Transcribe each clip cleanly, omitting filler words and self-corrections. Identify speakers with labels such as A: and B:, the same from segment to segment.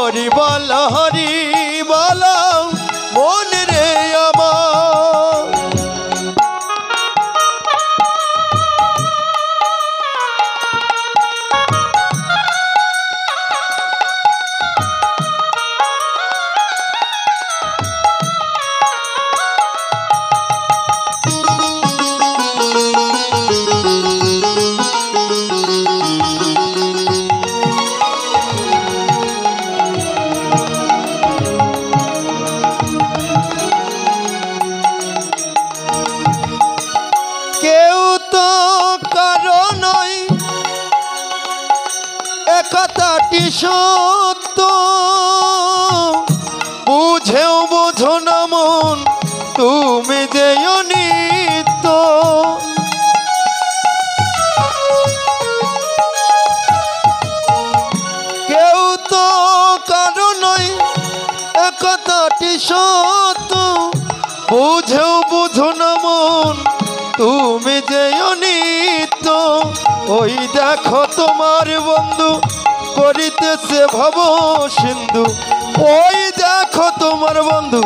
A: হরি বল মন রে আমার। কথাটি সত্য বুঝেও বোঝো না মন তুমি যে অনিত্য। কেউ তো কারো নয় কথাটি সত্য বুঝেও বোঝো না মন তুমি যে অনিত্য। ওই দেখো তোমার বন্ধু করিতেছে ভব সিন্ধু, ওই দেখো তোমার বন্ধু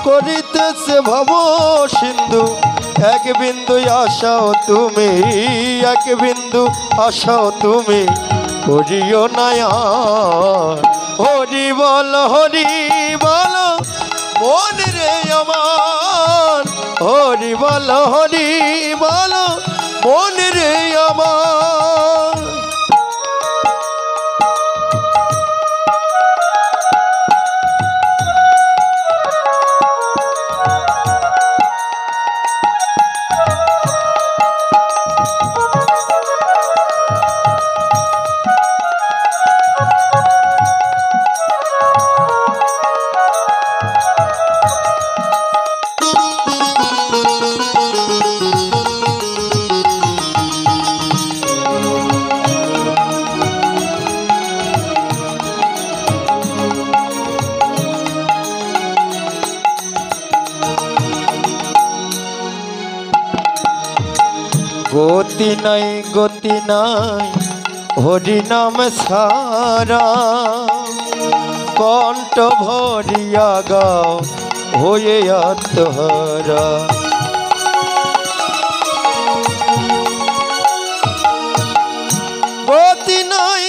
A: করিতেছে ভব সিন্ধু। এক বিন্দু আসাও তুমি, এক বিন্দু আসাও তুমি, করিও নয়া। হরি বল মন রে আমার, হরি বল মন রে আমার। গতি নাই হরি নাম সারা, কণ্ঠ ভরিয়া গাও হয়ে আত্মহারা। গতি নাই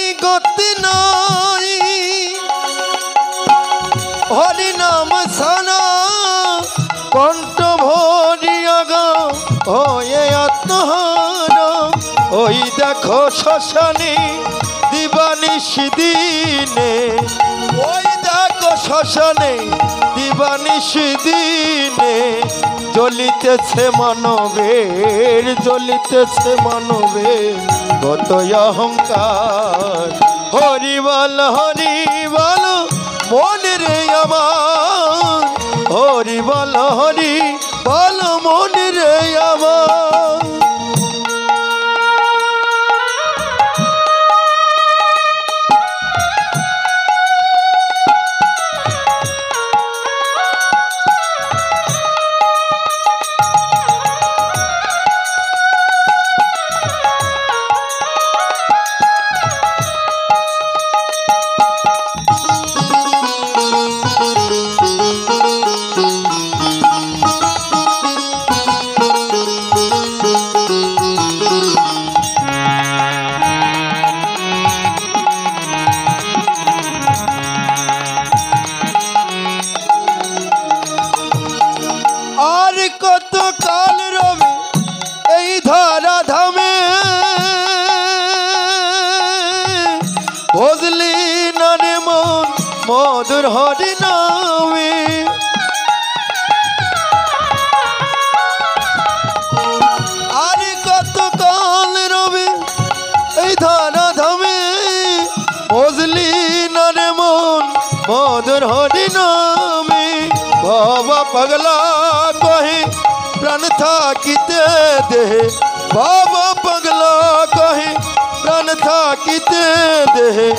A: হরি নাম সারা, কণ্ঠ ভরিয়া গাও হয়ে আত্মহারা। ওই দেখো শ্মশানে দিবানিশি দিনে, ওই দেখো শ্মশানে দিবানিশি দিনে, জ্বলিতেছে মানবের, জ্বলিতেছে মানবের কত অহংকার। হরি বল মন রে আমার, হরি বল মন রে আমার। কত কাল রবে এই ধরা ধামে, বুঝলি না রে মন মধুর হরি নামে। আর কত কাল রবে এই ধরা ধামে, বুঝলি না রে মন মধুর হরি নামে। বাবা পাগলা কহে প্রাণ থাকিতে দেহে, বাবা পাগলা কহে প্রাণ থাকিতে দেহে।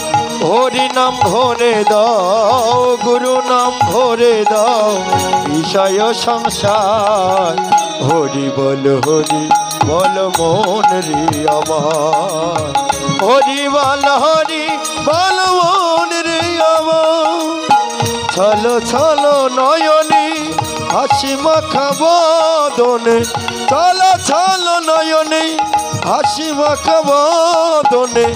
A: হরি নাম ভরে দাও, গুরু নাম ভরে দাও, বিষয় সংসার। হরি বল মন রে আমার, হরি বল মন রে আমার। ছলো ছলো নয়নে হাসি মাখা বদনে ছলো ছলো নয়নে হাসি মাখা বদনে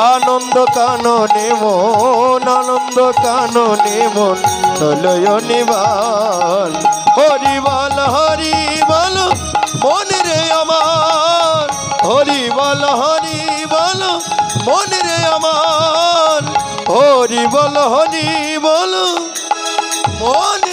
A: আনন্দ কাননে মন আনন্দ কাননে মন চলয়নি বাল হরি বল মন রে আমার হরি বল মন রে আমার হরি বল মন